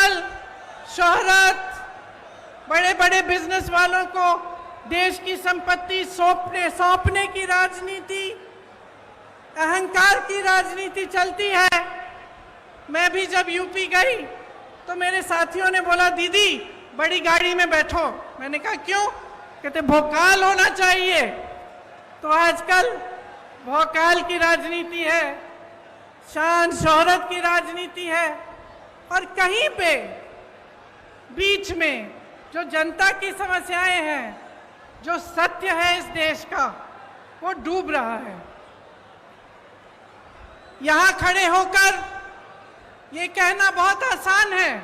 आजकल शोहरत, बड़े बड़े बिजनेस वालों को देश की संपत्ति सौंपने की राजनीति, अहंकार की राजनीति चलती है। मैं भी जब यूपी गई तो मेरे साथियों ने बोला, दीदी बड़ी गाड़ी में बैठो। मैंने कहा क्यों? कहते भोकाल होना चाहिए। तो आजकल भोकाल की राजनीति है, शान शोहरत की राजनीति है, और कहीं पे बीच में जो जनता की समस्याएं हैं, जो सत्य है इस देश का, वो डूब रहा है। यहां खड़े होकर ये कहना बहुत आसान है,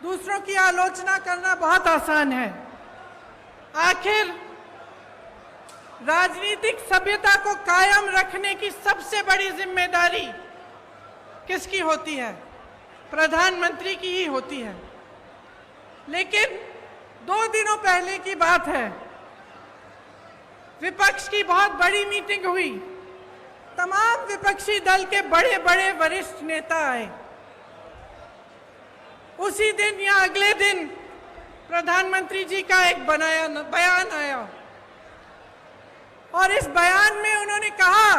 दूसरों की आलोचना करना बहुत आसान है। आखिर राजनीतिक सभ्यता को कायम रखने की सबसे बड़ी जिम्मेदारी किसकी होती है? प्रधानमंत्री की ही होती है। लेकिन 2 दिनों पहले की बात है, विपक्ष की बहुत बड़ी मीटिंग हुई। तमाम विपक्षी दल के बड़े बड़े वरिष्ठ नेता आए। उसी दिन या अगले दिन प्रधानमंत्री जी का एक बयान आया, और इस बयान में उन्होंने कहा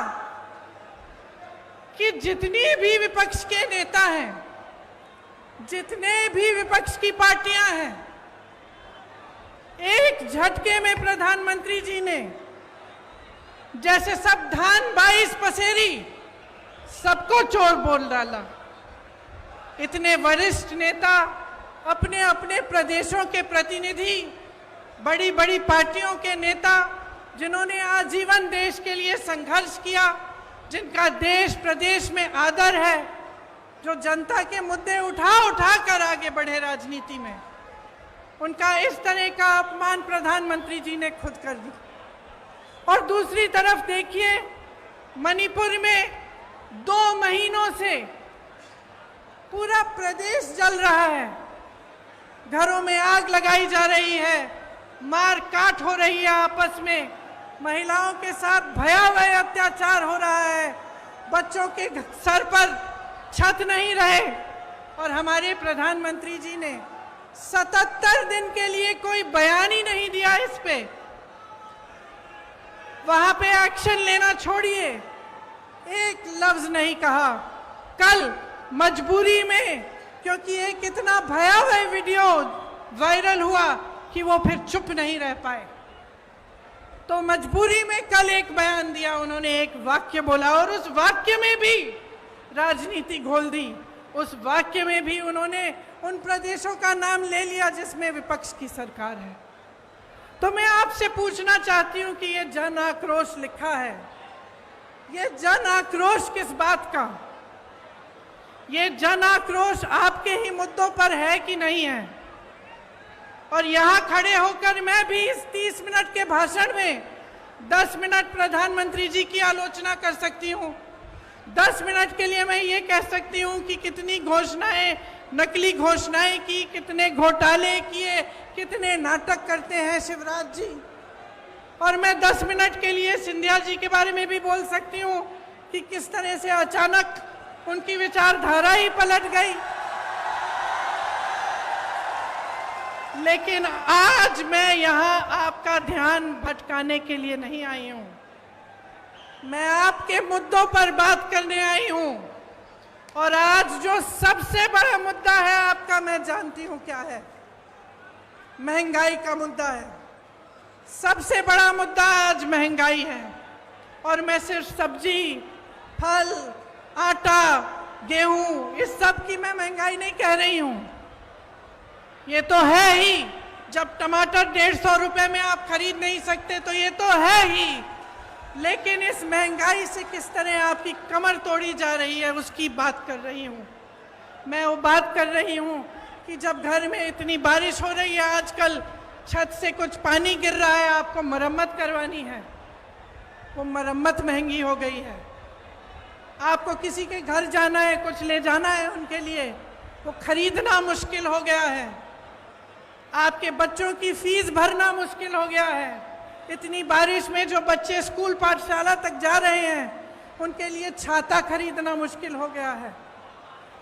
कि जितनी भी विपक्ष के नेता हैं, जितने भी विपक्ष की पार्टियां हैं, एक झटके में प्रधानमंत्री जी ने जैसे सब धान 22 पसेरी सबको चोर बोल डाला। इतने वरिष्ठ नेता, अपने अपने प्रदेशों के प्रतिनिधि, बड़ी बड़ी पार्टियों के नेता, जिन्होंने आजीवन देश के लिए संघर्ष किया, जिनका देश प्रदेश में आदर है, जो जनता के मुद्दे उठा कर आगे बढ़े राजनीति में, उनका इस तरह का अपमान प्रधानमंत्री जी ने खुद कर दिया। और दूसरी तरफ देखिए, मणिपुर में 2 महीनों से पूरा प्रदेश जल रहा है, घरों में आग लगाई जा रही है, मार काट हो रही है आपस में, महिलाओं के साथ भयावह अत्याचार हो रहा है, बच्चों के सर पर छत नहीं रहे, और हमारे प्रधानमंत्री जी ने 77 दिन के लिए कोई बयान ही नहीं दिया इस पे। वहां पे एक्शन लेना छोड़िए, एक लफ्ज नहीं कहा। कल मजबूरी में, क्योंकि एक इतना भयावह वीडियो वायरल हुआ कि वो फिर चुप नहीं रह पाए, तो मजबूरी में कल एक बयान दिया, उन्होंने एक वाक्य बोला, और उस वाक्य में भी राजनीति घोल दी। उस वाक्य में भी उन्होंने उन प्रदेशों का नाम ले लिया जिसमें विपक्ष की सरकार है। तो मैं आपसे पूछना चाहती हूं कि ये जन आक्रोश लिखा है, ये जन आक्रोश किस बात का? ये जन आक्रोश आपके ही मुद्दों पर है कि नहीं है? और यहां खड़े होकर मैं भी इस 30 मिनट के भाषण में 10 मिनट प्रधानमंत्री जी की आलोचना कर सकती हूं। 10 मिनट के लिए मैं ये कह सकती हूं कि कितनी घोषणाएं, नकली घोषणाएं की, कितने घोटाले किए, कितने नाटक करते हैं शिवराज जी। और मैं 10 मिनट के लिए सिंधिया जी के बारे में भी बोल सकती हूं कि किस तरह से अचानक उनकी विचारधारा ही पलट गई। लेकिन आज मैं यहां आपका ध्यान भटकाने के लिए नहीं आई हूं, मैं आपके मुद्दों पर बात करने आई हूं। और आज जो सबसे बड़ा मुद्दा है आपका, मैं जानती हूं क्या है, महंगाई का मुद्दा है। सबसे बड़ा मुद्दा आज महंगाई है। और मैं सिर्फ सब्जी, फल, आटा, गेहूं, इस सब की मैं महंगाई नहीं कह रही हूं। ये तो है ही, जब टमाटर 150 रुपए में आप खरीद नहीं सकते तो ये तो है ही। लेकिन इस महंगाई से किस तरह आपकी कमर तोड़ी जा रही है, उसकी बात कर रही हूं। मैं वो बात कर रही हूं कि जब घर में इतनी बारिश हो रही है, आजकल छत से कुछ पानी गिर रहा है, आपको मरम्मत करवानी है, वो मरम्मत महंगी हो गई है। आपको किसी के घर जाना है, कुछ ले जाना है उनके लिए, वो खरीदना मुश्किल हो गया है। आपके बच्चों की फीस भरना मुश्किल हो गया है। इतनी बारिश में जो बच्चे स्कूल पाठशाला तक जा रहे हैं, उनके लिए छाता खरीदना मुश्किल हो गया है।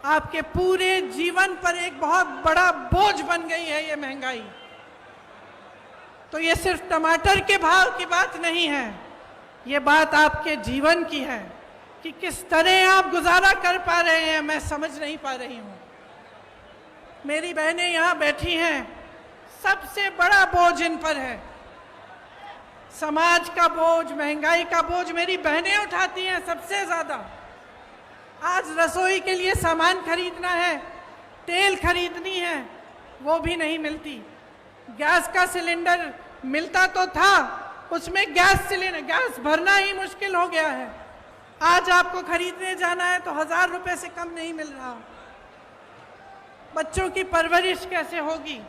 आपके पूरे जीवन पर एक बहुत बड़ा बोझ बन गई है ये महंगाई। तो ये सिर्फ टमाटर के भाव की बात नहीं है, ये बात आपके जीवन की है कि किस तरह आप गुजारा कर पा रहे हैं, मैं समझ नहीं पा रही हूं। मेरी बहनें यहां बैठी हैं, सबसे बड़ा बोझ इन पर है। समाज का बोझ, महंगाई का बोझ मेरी बहनें उठाती हैं सबसे ज्यादा। आज रसोई के लिए सामान खरीदना है, तेल खरीदनी है, वो भी नहीं मिलती। गैस का सिलेंडर मिलता तो था, उसमें गैस भरना ही मुश्किल हो गया है। आज आपको खरीदने जाना है तो 1000 रुपए से कम नहीं मिल रहा। बच्चों की परवरिश कैसे होगी?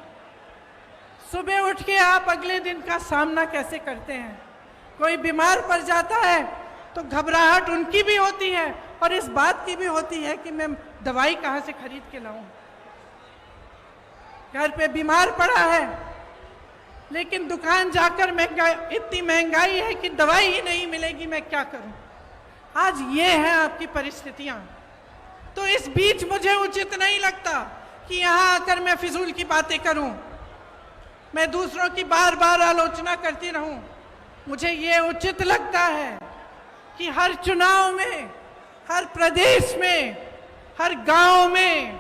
सुबह उठ के आप अगले दिन का सामना कैसे करते हैं? कोई बीमार पड़ जाता है तो घबराहट उनकी भी होती है और इस बात की भी होती है कि मैं दवाई कहाँ से खरीद के लाऊं। घर पे बीमार पड़ा है लेकिन दुकान जाकर इतनी महंगाई है कि दवाई ही नहीं मिलेगी, मैं क्या करूं? आज ये है आपकी परिस्थितियां। तो इस बीच मुझे उचित नहीं लगता कि यहां आकर मैं फिजूल की बातें करूं, मैं दूसरों की बार बार आलोचना करती रहूं। मुझे ये उचित लगता है कि हर चुनाव में, हर प्रदेश में, हर गांव में,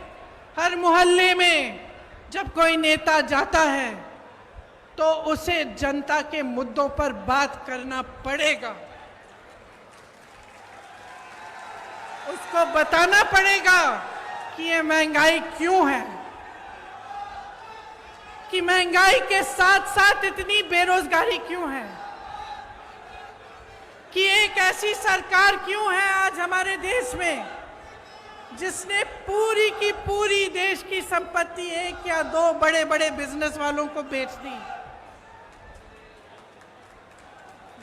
हर मोहल्ले में जब कोई नेता जाता है तो उसे जनता के मुद्दों पर बात करना पड़ेगा। उसको बताना पड़ेगा कि ये महंगाई क्यों है, कि महंगाई के साथ साथ इतनी बेरोजगारी क्यों है, कि एक ऐसी सरकार क्यों है आज हमारे देश में जिसने पूरी की पूरी देश की संपत्ति 1 या 2 बड़े बड़े बिजनेस वालों को बेच दी।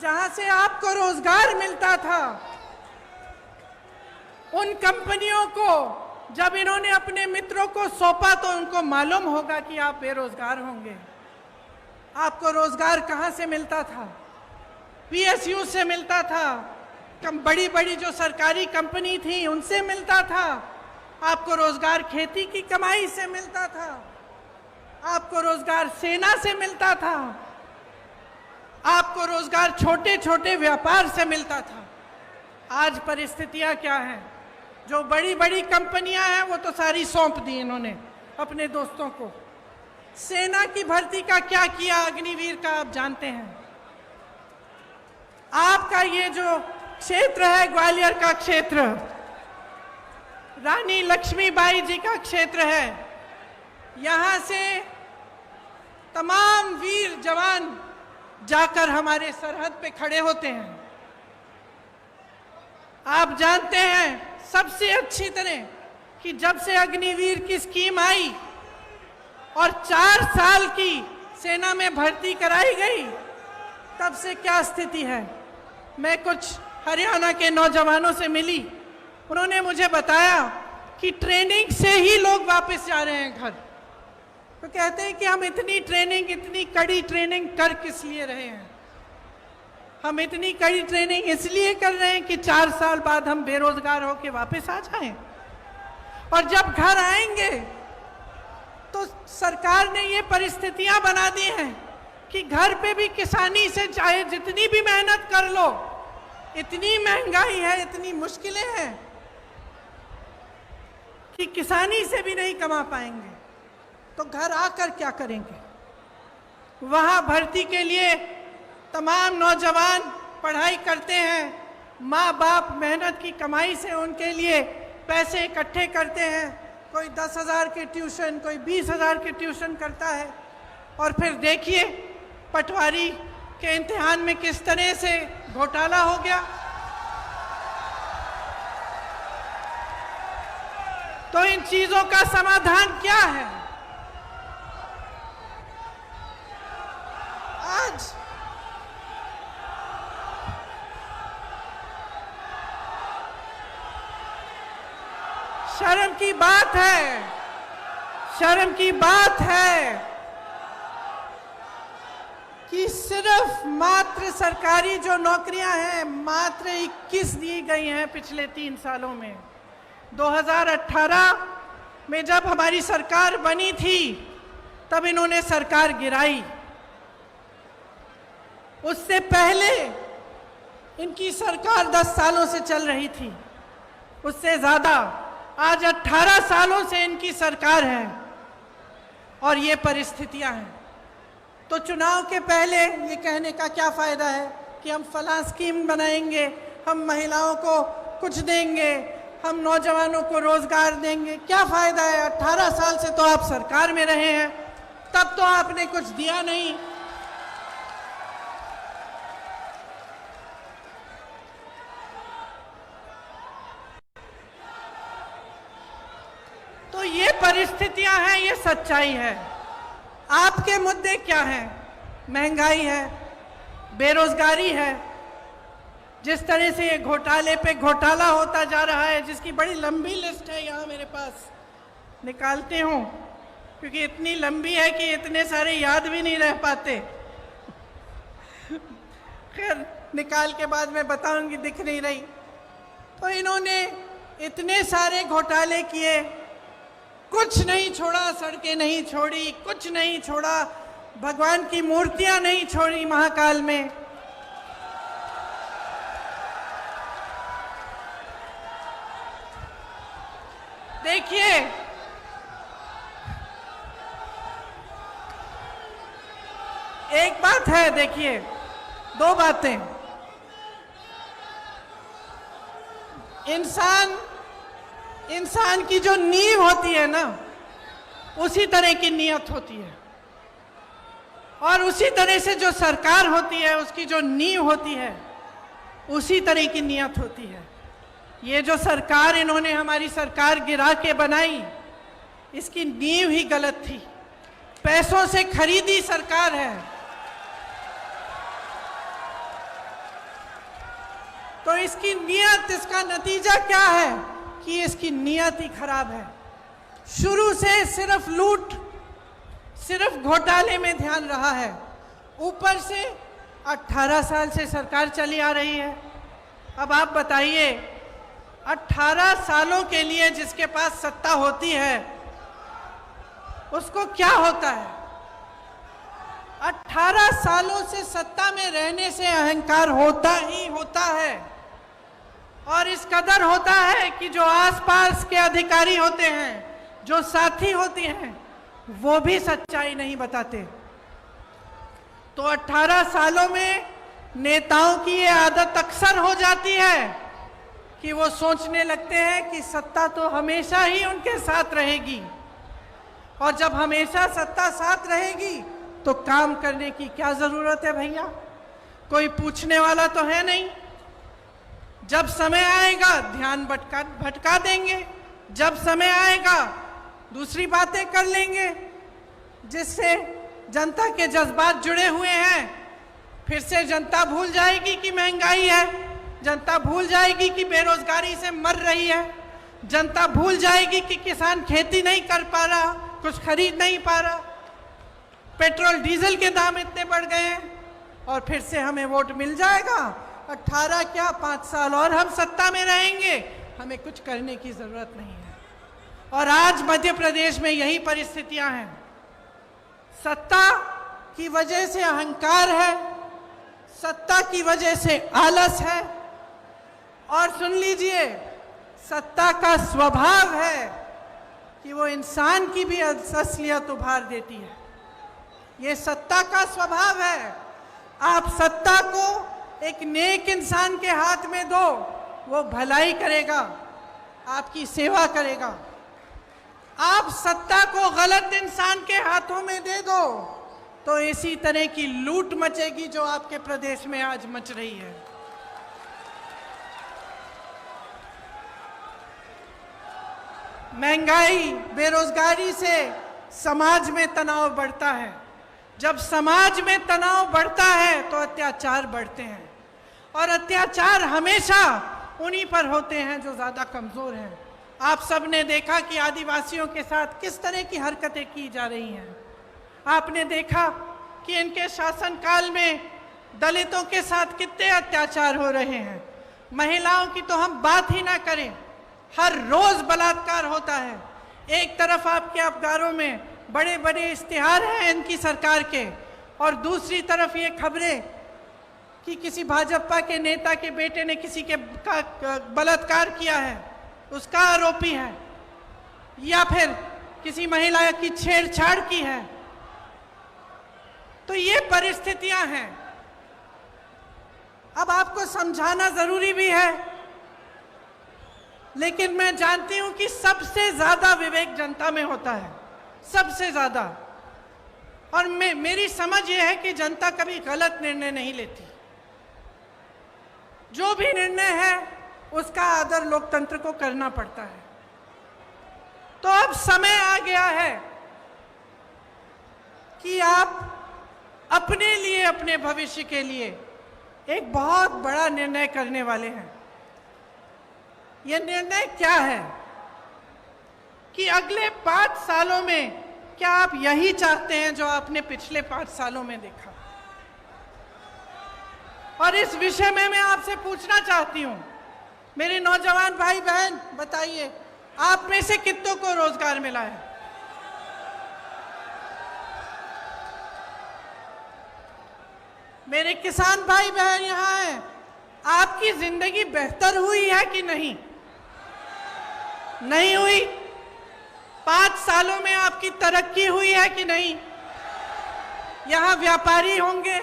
जहां से आपको रोजगार मिलता था, उन कंपनियों को जब इन्होंने अपने मित्रों को सौंपा तो उनको मालूम होगा कि आप बेरोजगार होंगे। आपको रोजगार कहां से मिलता था? पीएसयू से मिलता था, बड़ी बड़ी जो सरकारी कंपनी थी उनसे मिलता था। आपको रोजगार खेती की कमाई से मिलता था, आपको रोजगार सेना से मिलता था, आपको रोजगार छोटे छोटे व्यापार से मिलता था। आज परिस्थितियां क्या हैं? जो बड़ी बड़ी कंपनियां हैं वो तो सारी सौंप दी इन्होंने अपने दोस्तों को। सेना की भर्ती का क्या किया अग्निवीर का आप जानते हैं। आपका ये जो क्षेत्र है, ग्वालियर का क्षेत्र, रानी लक्ष्मीबाई जी का क्षेत्र है, यहां से तमाम वीर जवान जाकर हमारे सरहद पे खड़े होते हैं। आप जानते हैं सबसे अच्छी तरह कि जब से अग्निवीर की स्कीम आई और 4 साल की सेना में भर्ती कराई गई, तब से क्या स्थिति है। मैं कुछ हरियाणा के नौजवानों से मिली, उन्होंने मुझे बताया कि ट्रेनिंग से ही लोग वापस जा रहे हैं घर। तो कहते हैं कि हम इतनी ट्रेनिंग, इतनी कड़ी ट्रेनिंग कर किस लिए रहे हैं? हम इतनी कड़ी ट्रेनिंग इसलिए कर रहे हैं कि 4 साल बाद हम बेरोजगार होकर वापस आ जाएं। और जब घर आएंगे तो सरकार ने ये परिस्थितियां बना दी हैं कि घर पे भी किसानी से चाहे जितनी भी मेहनत कर लो, इतनी महंगाई है, इतनी मुश्किलें हैं कि किसानी से भी नहीं कमा पाएंगे। तो घर आकर क्या करेंगे? वहां भर्ती के लिए तमाम नौजवान पढ़ाई करते हैं, माँ बाप मेहनत की कमाई से उनके लिए पैसे इकट्ठे करते हैं। कोई 10,000 के ट्यूशन, कोई 20,000 के ट्यूशन करता है। और फिर देखिए पटवारी के इम्तिहान में किस तरह से घोटाला हो गया। तो इन चीजों का समाधान क्या है? आज शर्म की बात है, शर्म की बात है कि सिर्फ मात्र सरकारी जो नौकरियां हैं मात्र 21 दी गई हैं पिछले 3 सालों में। 2018 में जब हमारी सरकार बनी थी तब इन्होंने सरकार गिराई। उससे पहले इनकी सरकार 10 सालों से चल रही थी, उससे ज्यादा। आज 18 सालों से इनकी सरकार है और ये परिस्थितियां हैं। तो चुनाव के पहले ये कहने का क्या फायदा है कि हम फलां स्कीम बनाएंगे, हम महिलाओं को कुछ देंगे, हम नौजवानों को रोजगार देंगे। क्या फायदा है? 18 साल से तो आप सरकार में रहे हैं, तब तो आपने कुछ दिया नहीं। तो ये परिस्थितियां हैं, ये सच्चाई है। आपके मुद्दे क्या हैं? महंगाई है, बेरोजगारी है। जिस तरह से ये घोटाले पे घोटाला होता जा रहा है, जिसकी बड़ी लंबी लिस्ट है, यहाँ मेरे पास निकालते हूँ, क्योंकि इतनी लंबी है कि इतने सारे याद भी नहीं रह पाते। खैर, निकाल के बाद मैं बताऊंगी, दिख नहीं रही। तो इन्होंने इतने सारे घोटाले किए, कुछ नहीं छोड़ा, सड़कें नहीं छोड़ी, कुछ नहीं छोड़ा, भगवान की मूर्तियां नहीं छोड़ी महाकाल में। देखिए, एक बात है, देखिए, दो बातें। इंसान की जो नींव होती है ना, उसी तरह की नियत होती है, और उसी तरह से जो सरकार होती है, उसकी जो नींव होती है, उसी तरह की नियत होती है। ये जो सरकार इन्होंने हमारी सरकार गिरा के बनाई, इसकी नींव ही गलत थी। पैसों से खरीदी सरकार है। तो इसकी नियत, इसका नतीजा क्या है कि इसकी नियत ही खराब है। शुरू से सिर्फ लूट, सिर्फ घोटाले में ध्यान रहा है। ऊपर से 18 साल से सरकार चली आ रही है। अब आप बताइए, 18 सालों के लिए जिसके पास सत्ता होती है, उसको क्या होता है? 18 सालों से सत्ता में रहने से अहंकार होता ही होता है, और इस कदर होता है कि जो आसपास के अधिकारी होते हैं, जो साथी होते हैं, वो भी सच्चाई नहीं बताते। तो 18 सालों में नेताओं की ये आदत अक्सर हो जाती है कि वो सोचने लगते हैं कि सत्ता तो हमेशा ही उनके साथ रहेगी, और जब हमेशा सत्ता साथ रहेगी तो काम करने की क्या जरूरत है भैया? कोई पूछने वाला तो है नहीं। जब समय आएगा ध्यान भटका देंगे, जब समय आएगा दूसरी बातें कर लेंगे, जिससे जनता के जज्बात जुड़े हुए हैं। फिर से जनता भूल जाएगी कि महंगाई है, जनता भूल जाएगी कि बेरोजगारी से मर रही है, जनता भूल जाएगी कि किसान खेती नहीं कर पा रहा, कुछ खरीद नहीं पा रहा, पेट्रोल डीजल के दाम इतने बढ़ गए हैं, और फिर से हमें वोट मिल जाएगा। 18 क्या 5 साल और हम सत्ता में रहेंगे, हमें कुछ करने की जरूरत नहीं है। और आज मध्य प्रदेश में यही परिस्थितियां हैं। सत्ता की वजह से अहंकार है, सत्ता की वजह से आलस है, और सुन लीजिए, सत्ता का स्वभाव है कि वो इंसान की भी असलियत उभार देती है। ये सत्ता का स्वभाव है। आप सत्ता को एक नेक इंसान के हाथ में दो, वो भलाई करेगा, आपकी सेवा करेगा। आप सत्ता को गलत इंसान के हाथों में दे दो तो इसी तरह की लूट मचेगी जो आपके प्रदेश में आज मच रही है। महंगाई, बेरोजगारी से समाज में तनाव बढ़ता है। जब समाज में तनाव बढ़ता है तो अत्याचार बढ़ते हैं, और अत्याचार हमेशा उन्हीं पर होते हैं जो ज्यादा कमजोर हैं। आप सब ने देखा कि आदिवासियों के साथ किस तरह की हरकतें की जा रही हैं। आपने देखा कि इनके शासनकाल में दलितों के साथ कितने अत्याचार हो रहे हैं। महिलाओं की तो हम बात ही ना करें। हर रोज बलात्कार होता है। एक तरफ आपके अखबारों में बड़े बड़े इश्तिहार हैं इनकी सरकार के, और दूसरी तरफ ये खबरें कि किसी भाजपा के नेता के बेटे ने किसी के बलात्कार किया है, उसका आरोपी है, या फिर किसी महिला की छेड़छाड़ की है। तो ये परिस्थितियां हैं। अब आपको समझाना जरूरी भी है, लेकिन मैं जानती हूं कि सबसे ज्यादा विवेक जनता में होता है, सबसे ज्यादा। और मेरी समझ यह है कि जनता कभी गलत निर्णय नहीं लेती। जो भी निर्णय है उसका आदर लोकतंत्र को करना पड़ता है। तो अब समय आ गया है कि आप अपने लिए, अपने भविष्य के लिए एक बहुत बड़ा निर्णय करने वाले हैं। यह निर्णय क्या है कि अगले 5 सालों में क्या आप यही चाहते हैं जो आपने पिछले 5 सालों में देखा? और इस विषय में मैं आपसे पूछना चाहती हूं, मेरे नौजवान भाई बहन, बताइए आप में से कितनों को रोजगार मिला है? मेरे किसान भाई बहन यहां हैं, आपकी जिंदगी बेहतर हुई है कि नहीं? नहीं हुई? 5 सालों में आपकी तरक्की हुई है कि नहीं? यहां व्यापारी होंगे,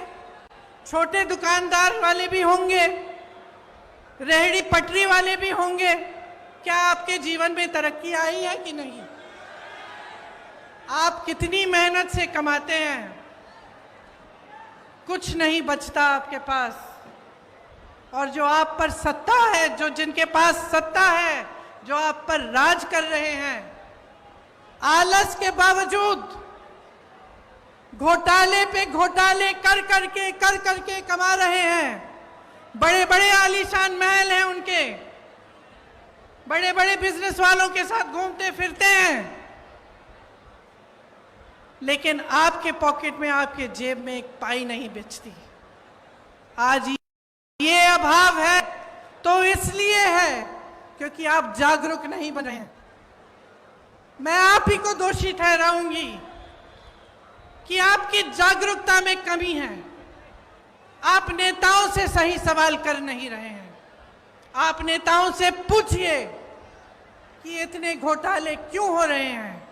छोटे दुकानदार वाले भी होंगे, रेहड़ी पटरी वाले भी होंगे। क्या आपके जीवन में तरक्की आई है कि नहीं? आप कितनी मेहनत से कमाते हैं, कुछ नहीं बचता आपके पास। और जो आप पर सत्ता है, जो जिनके पास सत्ता है, जो आप पर राज कर रहे हैं, आलस के बावजूद घोटाले पे घोटाले कर करके कमा रहे हैं। बड़े बड़े आलीशान महल हैं उनके, बड़े बड़े बिजनेस वालों के साथ घूमते फिरते हैं, लेकिन आपके पॉकेट में, आपके जेब में एक पाई नहीं बचती। आज ये अभाव है तो इसलिए है क्योंकि आप जागरूक नहीं बने हैं। मैं आप ही को दोषी ठहराऊंगी कि आपकी जागरूकता में कमी है। आप नेताओं से सही सवाल कर नहीं रहे हैं। आप नेताओं से पूछिए कि इतने घोटाले क्यों हो रहे हैं,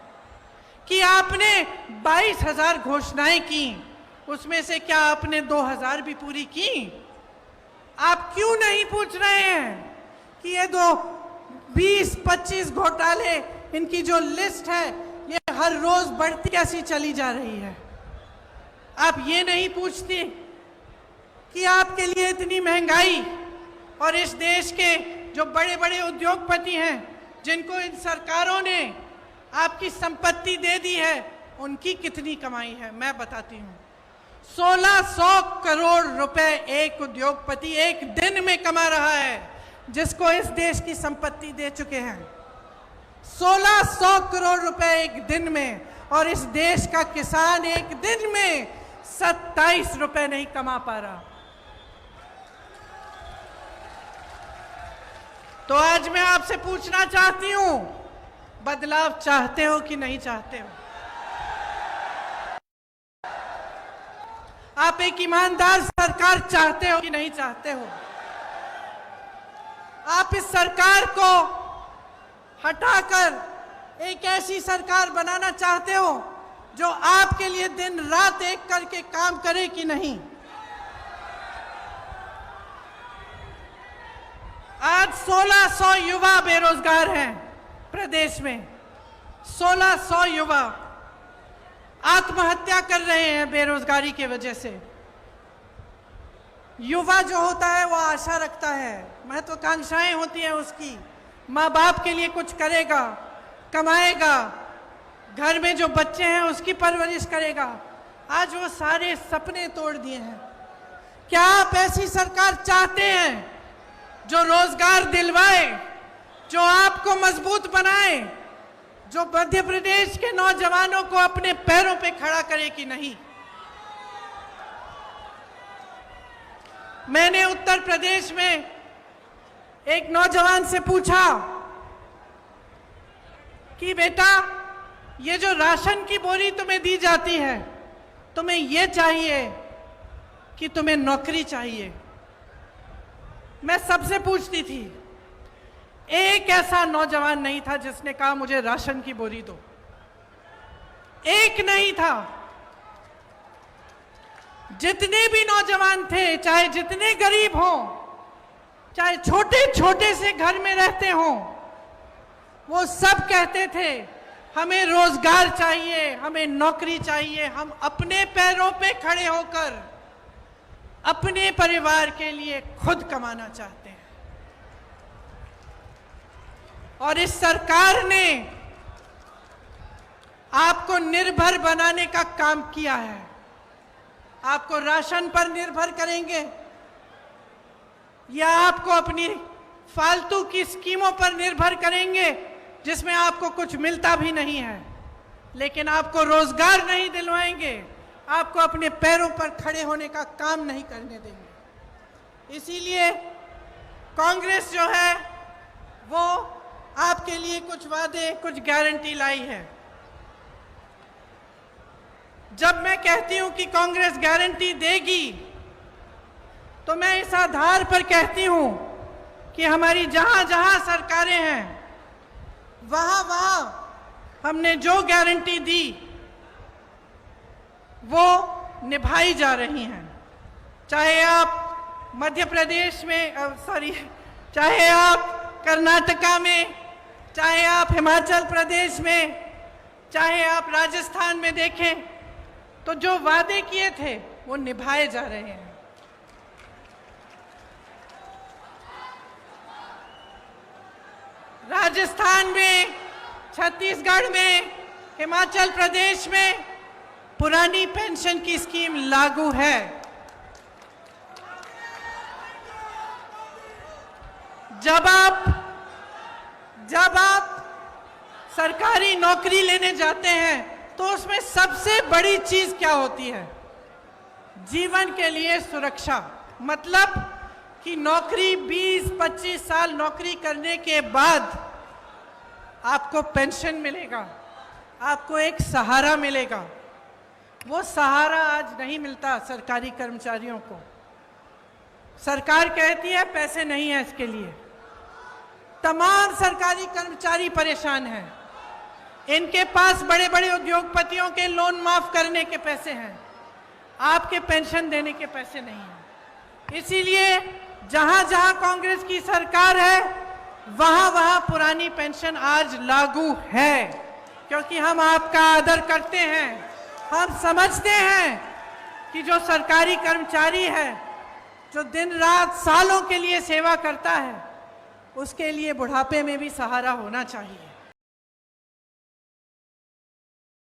कि आपने 22,000 घोषणाएं की, उसमें से क्या आपने 2,000 भी पूरी की? आप क्यों नहीं पूछ रहे हैं कि ये 20-25 घोटाले, इनकी जो लिस्ट है ये हर रोज बढ़ती कैसी चली जा रही है? आप ये नहीं पूछते कि आपके लिए इतनी महंगाई और इस देश के जो बड़े बड़े उद्योगपति हैं, जिनको इन सरकारों ने आपकी संपत्ति दे दी है, उनकी कितनी कमाई है? मैं बताती हूँ, 1600 करोड़ रुपए एक उद्योगपति एक दिन में कमा रहा है, जिसको इस देश की संपत्ति दे चुके हैं। 1600 करोड़ रुपए एक दिन में, और इस देश का किसान एक दिन में 27 रुपए नहीं कमा पा रहा। तो आज मैं आपसे पूछना चाहती हूं, बदलाव चाहते हो कि नहीं चाहते हो? आप एक ईमानदार सरकार चाहते हो कि नहीं चाहते हो? आप इस सरकार को हटाकर एक ऐसी सरकार बनाना चाहते हो जो आपके लिए दिन रात एक करके काम करे कि नहीं? आज 1600 युवा बेरोजगार हैं प्रदेश में। 1600 युवा आत्महत्या कर रहे हैं बेरोजगारी की वजह से। युवा जो होता है वो आशा रखता है, महत्वाकांक्षाएं होती हैं उसकी, माँ बाप के लिए कुछ करेगा, कमाएगा, घर में जो बच्चे हैं उसकी परवरिश करेगा। आज वो सारे सपने तोड़ दिए हैं। क्या आप ऐसी सरकार चाहते हैं जो रोजगार दिलवाए, जो आपको मजबूत बनाए, जो मध्य प्रदेश के नौजवानों को अपने पैरों पे खड़ा करे कि नहीं? मैंने उत्तर प्रदेश में एक नौजवान से पूछा कि बेटा ये जो राशन की बोरी तुम्हें दी जाती है, तुम्हें ये चाहिए कि तुम्हें नौकरी चाहिए। मैं सबसे पूछती थी, एक ऐसा नौजवान नहीं था जिसने कहा मुझे राशन की बोरी दो। एक नहीं था। जितने भी नौजवान थे, चाहे जितने गरीब हों, चाहे छोटे छोटे से घर में रहते हों, वो सब कहते थे हमें रोजगार चाहिए, हमें नौकरी चाहिए, हम अपने पैरों पे खड़े होकर अपने परिवार के लिए खुद कमाना चाहते हैं। और इस सरकार ने आपको निर्भर बनाने का काम किया है। आपको राशन पर निर्भर करेंगे या आपको अपनी फालतू की स्कीमों पर निर्भर करेंगे जिसमें आपको कुछ मिलता भी नहीं है, लेकिन आपको रोजगार नहीं दिलवाएंगे, आपको अपने पैरों पर खड़े होने का काम नहीं करने देंगे। इसीलिए कांग्रेस जो है वो आपके लिए कुछ वादे, कुछ गारंटी लाई है। जब मैं कहती हूं कि कांग्रेस गारंटी देगी, तो मैं इस आधार पर कहती हूं कि हमारी जहां जहां सरकारें हैं, वहां वहां हमने जो गारंटी दी वो निभाई जा रही हैं। चाहे आप मध्य प्रदेश में, चाहे आप कर्नाटका में, चाहे आप हिमाचल प्रदेश में, चाहे आप राजस्थान में देखें, तो जो वादे किए थे वो निभाए जा रहे हैं। राजस्थान में, छत्तीसगढ़ में, हिमाचल प्रदेश में पुरानी पेंशन की स्कीम लागू है। जब आप सरकारी नौकरी लेने जाते हैं तो उसमें सबसे बड़ी चीज क्या होती है? जीवन के लिए सुरक्षा। मतलब कि नौकरी 20-25 साल नौकरी करने के बाद आपको पेंशन मिलेगा, आपको एक सहारा मिलेगा। वो सहारा आज नहीं मिलता सरकारी कर्मचारियों को। सरकार कहती है पैसे नहीं है इसके लिए। तमाम सरकारी कर्मचारी परेशान हैं। इनके पास बड़े बड़े उद्योगपतियों के लोन माफ करने के पैसे हैं, आपके पेंशन देने के पैसे नहीं हैं। इसीलिए जहां जहां कांग्रेस की सरकार है, वहां वहां पुरानी पेंशन आज लागू है, क्योंकि हम आपका आदर करते हैं। हम समझते हैं कि जो सरकारी कर्मचारी है, जो दिन रात सालों के लिए सेवा करता है, उसके लिए बुढ़ापे में भी सहारा होना चाहिए।